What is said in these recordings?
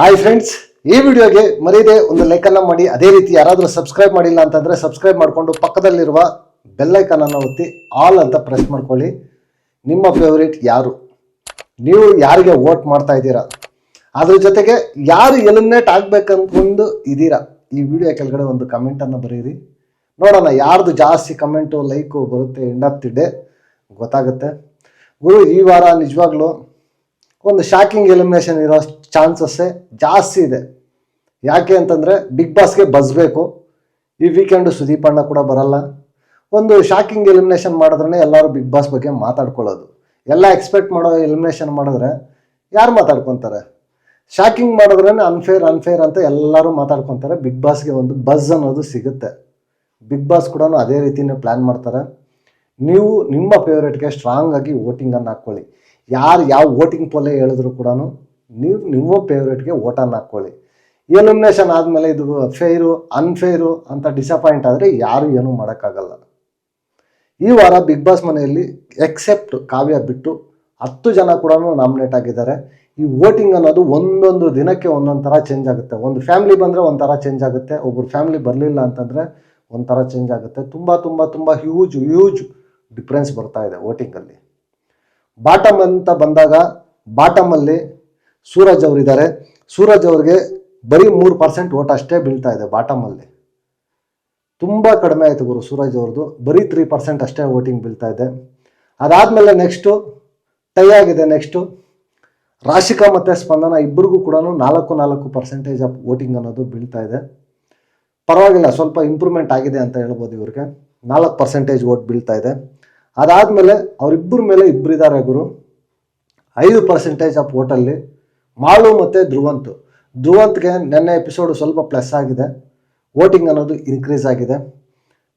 Hi friends, ಈ ವಿಡಿಯೋಗೆ ಮರೀದೆ ಒಂದು ಲೈಕ್ ಅನ್ನ ಮಾಡಿ. ಅದೇ ರೀತಿ ಯಾರಾದರೂ ಸಬ್ಸ್ಕ್ರೈಬ್ ಮಾಡಿಲ್ಲ ಅಂತಂದ್ರೆ ಸಬ್ಸ್ಕ್ರೈಬ್ ಮಾಡಿಕೊಂಡು ಪಕ್ಕದಲ್ಲಿರುವ ಬೆಲ್ ಐಕಾನ್ ಅನ್ನು ಒತ್ತಿ ಆಲ್ ಅಂತ ಪ್ರೆಸ್ ಮಾಡ್ಕೊಳ್ಳಿ. ನಿಮ್ಮ ಫೇವರೇಟ್ ಯಾರು, ನೀವು ಯಾರಿಗೆ ವೋಟ್ ಮಾಡ್ತಾ ಇದ್ದೀರಾ, ಅದ್ರ ಜೊತೆಗೆ ಯಾರು ಎಲಿಮಿನೇಟ್ ಆಗ್ಬೇಕಂದ್ಕೊಂಡು ಇದ್ದೀರಾ, ಈ ವಿಡಿಯೋ ಕೆಳಗಡೆ ಒಂದು ಕಮೆಂಟ್ ಅನ್ನು ಬರೀರಿ. ನೋಡೋಣ ಯಾರ್ದು ಜಾಸ್ತಿ ಕಮೆಂಟು ಲೈಕು ಬರುತ್ತೆ. ಎಂಡ್ ಆಫ್ ದಿ ಡೇ ಗೊತ್ತಾಗುತ್ತೆ. ಗುರು, ಈ ವಾರ ನಿಜವಾಗ್ಲೂ ಒಂದು ಶಾಕಿಂಗ್ ಎಲಿಮಿನೇಷನ್ ಇರೋ ಚಾನ್ಸಸ್ಸೇ ಜಾಸ್ತಿ ಇದೆ. ಯಾಕೆ ಅಂತಂದರೆ ಬಿಗ್ ಬಾಸ್ಗೆ ಬಸ್ಬೇಕು. ಈ ವೀಕೆಂಡು ಸುದೀಪ್ ಅಣ್ಣ ಕೂಡ ಬರಲ್ಲ. ಒಂದು ಶಾಕಿಂಗ್ ಎಲಿಮಿನೇಷನ್ ಮಾಡಿದ್ರೆ ಎಲ್ಲರೂ ಬಿಗ್ ಬಾಸ್ ಬಗ್ಗೆ ಮಾತಾಡ್ಕೊಳ್ಳೋದು. ಎಲ್ಲ ಎಕ್ಸ್ಪೆಕ್ಟ್ ಮಾಡೋ ಎಲಿಮಿನೇಷನ್ ಮಾಡಿದ್ರೆ ಯಾರು ಮಾತಾಡ್ಕೊತಾರೆ? ಶಾಕಿಂಗ್ ಮಾಡಿದ್ರೇ ಅನ್ಫೇರ್ ಅಂತ ಎಲ್ಲರೂ ಮಾತಾಡ್ಕೊತಾರೆ. ಬಿಗ್ ಬಾಸ್ಗೆ ಒಂದು ಬಸ್ ಅನ್ನೋದು ಸಿಗುತ್ತೆ. ಬಿಗ್ ಬಾಸ್ ಕೂಡ ಅದೇ ರೀತಿಯೇ ಪ್ಲ್ಯಾನ್ ಮಾಡ್ತಾರೆ. ನೀವು ನಿಮ್ಮ ಫೇವ್ರೇಟ್ಗೆ ಸ್ಟ್ರಾಂಗ್ ಆಗಿ ವೋಟಿಂಗನ್ನು ಹಾಕ್ಕೊಳ್ಳಿ. ಯಾರು ಯಾವ ವೋಟಿಂಗ್ ಪೋಲೇ ಹೇಳಿದ್ರು ಕೂಡ ನೀವು ನಿಮ್ಮ ಫೇವ್ರೇಟ್ಗೆ ವೋಟನ್ನು ಹಾಕ್ಕೊಳ್ಳಿ. ಎಲಿಮಿನೇಷನ್ ಆದಮೇಲೆ ಇದು ಫೇರು ಅನ್ಫೇರು ಅಂತ ಡಿಸಪಾಯಿಂಟ್ ಆದರೆ ಯಾರು ಏನೂ ಮಾಡೋಕ್ಕಾಗಲ್ಲ. ಈ ವಾರ ಬಿಗ್ ಬಾಸ್ ಮನೆಯಲ್ಲಿ ಎಕ್ಸೆಪ್ಟ್ ಕಾವ್ಯ ಬಿಟ್ಟು 10 ಜನ ಕೂಡ ನಾಮಿನೇಟ್ ಆಗಿದ್ದಾರೆ. ಈ ವೋಟಿಂಗ್ ಅನ್ನೋದು ಒಂದೊಂದು ದಿನಕ್ಕೆ ಒಂದೊಂದು ಥರ ಚೇಂಜ್ ಆಗುತ್ತೆ. ಒಂದು ಫ್ಯಾಮಿಲಿ ಬಂದರೆ ಒಂಥರ ಚೇಂಜ್ ಆಗುತ್ತೆ, ಒಬ್ಬರು ಫ್ಯಾಮಿಲಿ ಬರಲಿಲ್ಲ ಅಂತಂದರೆ ಒಂಥರ ಚೇಂಜ್ ಆಗುತ್ತೆ. ತುಂಬ ಹ್ಯೂಜ್ ಡಿಫ್ರೆನ್ಸ್ ಬರ್ತಾ ಇದೆ ವೋಟಿಂಗಲ್ಲಿ. ಬಾಟಮ್ ಅಂತ ಬಂದಾಗ ಬಾಟಮಲ್ಲಿ ಸೂರಜ್ ಅವರಿದ್ದಾರೆ. ಸೂರಜ್ ಅವ್ರಿಗೆ ಬರೀ 3% ವೋಟ್ ಅಷ್ಟೇ ಬೀಳ್ತಾ ಇದೆ ಬಾಟಮಲ್ಲಿ. ತುಂಬ ಕಡಿಮೆ ಆಯಿತು ಗುರು ಸೂರಜ್ ಅವ್ರದ್ದು, ಬರೀ 3% ಅಷ್ಟೇ ವೋಟಿಂಗ್ ಬೀಳ್ತಾ ಇದೆ. ಅದಾದಮೇಲೆ ನೆಕ್ಸ್ಟು ಟೈ ಆಗಿದೆ. ನೆಕ್ಸ್ಟು ರಾಶಿಕಾ ಮತ್ತು ಸ್ಪಂದನ ಇಬ್ಬರಿಗೂ ಕೂಡ 4% ಆಫ್ ವೋಟಿಂಗ್ ಅನ್ನೋದು ಬೀಳ್ತಾ ಇದೆ. ಪರವಾಗಿಲ್ಲ, ಸ್ವಲ್ಪ ಇಂಪ್ರೂವ್ಮೆಂಟ್ ಆಗಿದೆ ಅಂತ ಹೇಳ್ಬೋದು. ಇವ್ರಿಗೆ 4% ವೋಟ್ ಬೀಳ್ತಾ ಇದೆ. ಅದಾದಮೇಲೆ ಅವರಿಬ್ಬರ ಮೇಲೆ ಇಬ್ಬರಿದ್ದಾರೆ ಗುರು. 5% ಆಫ್ ವೋಟಲ್ಲಿ ಮಾಳು ಮತ್ತು ಧ್ರುವಂತ್ಗೆ ನೆನ್ನೆ ಎಪಿಸೋಡು ಸ್ವಲ್ಪ ಪ್ಲಸ್ ಆಗಿದೆ. ವೋಟಿಂಗ್ ಅನ್ನೋದು ಇನ್ಕ್ರೀಸ್ ಆಗಿದೆ.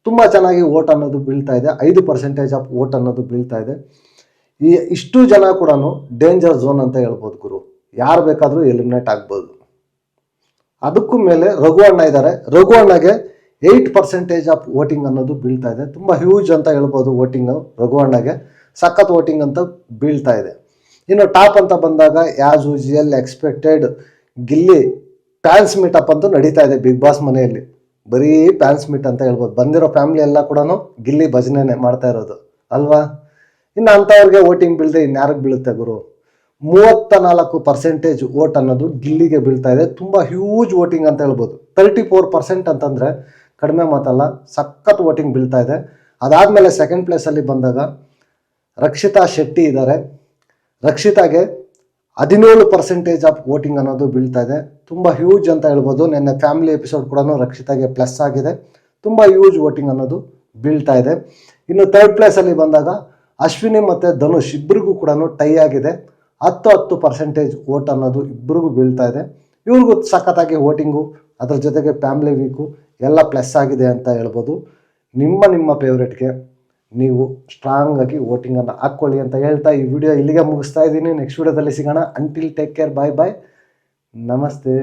ತುಂಬ ಚೆನ್ನಾಗಿ ವೋಟ್ ಅನ್ನೋದು ಬೀಳ್ತಾ ಇದೆ. 5% ಆಫ್ ವೋಟ್ ಅನ್ನೋದು ಬೀಳ್ತಾ ಇದೆ. ಇಷ್ಟು ಜನ ಕೂಡ ಡೇಂಜರ್ ಝೋನ್ ಅಂತ ಹೇಳ್ಬೋದು ಗುರು. ಯಾರು ಬೇಕಾದರೂ ಎಲಿಮಿನೇಟ್ ಆಗ್ಬೋದು. ಅದಕ್ಕೂ ಮೇಲೆ ರಘು ಅಣ್ಣ ಇದ್ದಾರೆ. ರಘು ಅಣ್ಣಗೆ 8% ಆಫ್ ವೋಟಿಂಗ್ ಅನ್ನೋದು ಬೀಳ್ತಾ ಇದೆ. ತುಂಬ ಹ್ಯೂಜ್ ಅಂತ ಹೇಳ್ಬೋದು ವೋಟಿಂಗು. ರಘು ಅಣ್ಣಗೆ ಸಖತ್ ವೋಟಿಂಗ್ ಅಂತ ಬೀಳ್ತಾ ಇದೆ. ಇನ್ನು ಟಾಪ್ ಅಂತ ಬಂದಾಗ as usual expected Gilli fans meetup ಅಂತೂ ನಡೀತಾ ಇದೆ ಬಿಗ್ ಬಾಸ್ ಮನೆಯಲ್ಲಿ. ಬರೀ ಫ್ಯಾನ್ಸ್ ಮೀಟ್ ಅಂತ ಹೇಳ್ಬೋದು. ಬಂದಿರೋ ಫ್ಯಾಮಿಲಿ ಎಲ್ಲ ಕೂಡ ಗಿಲ್ಲಿ ಭಜನೆ ಮಾಡ್ತಾ ಇರೋದು ಅಲ್ವಾ. ಇನ್ನು ಅಂಥವ್ರಿಗೆ ವೋಟಿಂಗ್ ಬೀಳದೆ ಇನ್ಯಾರಿಗೆ ಬೀಳುತ್ತೆ ಗುರು? 34% ವೋಟ್ ಅನ್ನೋದು ಗಿಲ್ಲಿಗೆ ಬೀಳ್ತಾ ಇದೆ. ತುಂಬ ಹ್ಯೂಜ್ ವೋಟಿಂಗ್ ಅಂತ ಹೇಳ್ಬೋದು. 34% ಅಂತಂದರೆ ಕಡಿಮೆ ಮಾತಲ್ಲ, ಸಖತ್ ವೋಟಿಂಗ್ ಬೀಳ್ತಾ ಇದೆ. ಅದಾದಮೇಲೆ ಸೆಕೆಂಡ್ ಪ್ಲೇಸಲ್ಲಿ ಬಂದಾಗ ರಕ್ಷಿತಾ ಶೆಟ್ಟಿ ಇದ್ದಾರೆ. ರಕ್ಷಿತಾಗೆ 17% ಆಫ್ ವೋಟಿಂಗ್ ಅನ್ನೋದು ಬೀಳ್ತಾ ಇದೆ. ತುಂಬ ಹ್ಯೂಜ್ ಅಂತ ಹೇಳ್ಬೋದು. ನಿನ್ನೆ ಫ್ಯಾಮಿಲಿ ಎಪಿಸೋಡ್ ಕೂಡ ರಕ್ಷಿತಾಗೆ ಪ್ಲಸ್ ಆಗಿದೆ. ತುಂಬ ಹ್ಯೂಜ್ ವೋಟಿಂಗ್ ಅನ್ನೋದು ಬೀಳ್ತಾ ಇದೆ. ಇನ್ನು ಥರ್ಡ್ ಪ್ಲೇಸಲ್ಲಿ ಬಂದಾಗ ಅಶ್ವಿನಿ ಮತ್ತು ಧನುಷ್ ಇಬ್ಬರಿಗೂ ಕೂಡ ಟೈ ಆಗಿದೆ. 10% ವೋಟ್ ಅನ್ನೋದು ಇಬ್ಬರಿಗೂ ಬೀಳ್ತಾ ಇದೆ. ಇವ್ರಿಗೂ ಸಖತ್ತಾಗಿ ವೋಟಿಂಗು, ಅದ್ರ ಜೊತೆಗೆ ಫ್ಯಾಮಿಲಿ ವೀಕು ಎಲ್ಲ ಪ್ಲಸ್ ಆಗಿದೆ ಅಂತ ಹೇಳ್ಬೋದು. ನಿಮ್ಮ ಫೇವ್ರೇಟ್ಗೆ ನೀವು ಸ್ಟ್ರಾಂಗ್ ಆಗಿ ವೋಟಿಂಗನ್ನು ಹಾಕ್ಕೊಳ್ಳಿ ಅಂತ ಹೇಳ್ತಾ ಈ ವಿಡಿಯೋ ಇಲ್ಲಿಗೆ ಮುಗಿಸ್ತಾ ಇದ್ದೀನಿ. ನೆಕ್ಸ್ಟ್ ವಿಡಿಯೋದಲ್ಲಿ ಸಿಗೋಣ. ಅಂಟಿಲ್ ಟೇಕ್ ಕೇರ್, ಬಾಯ್ ನಮಸ್ತೆ.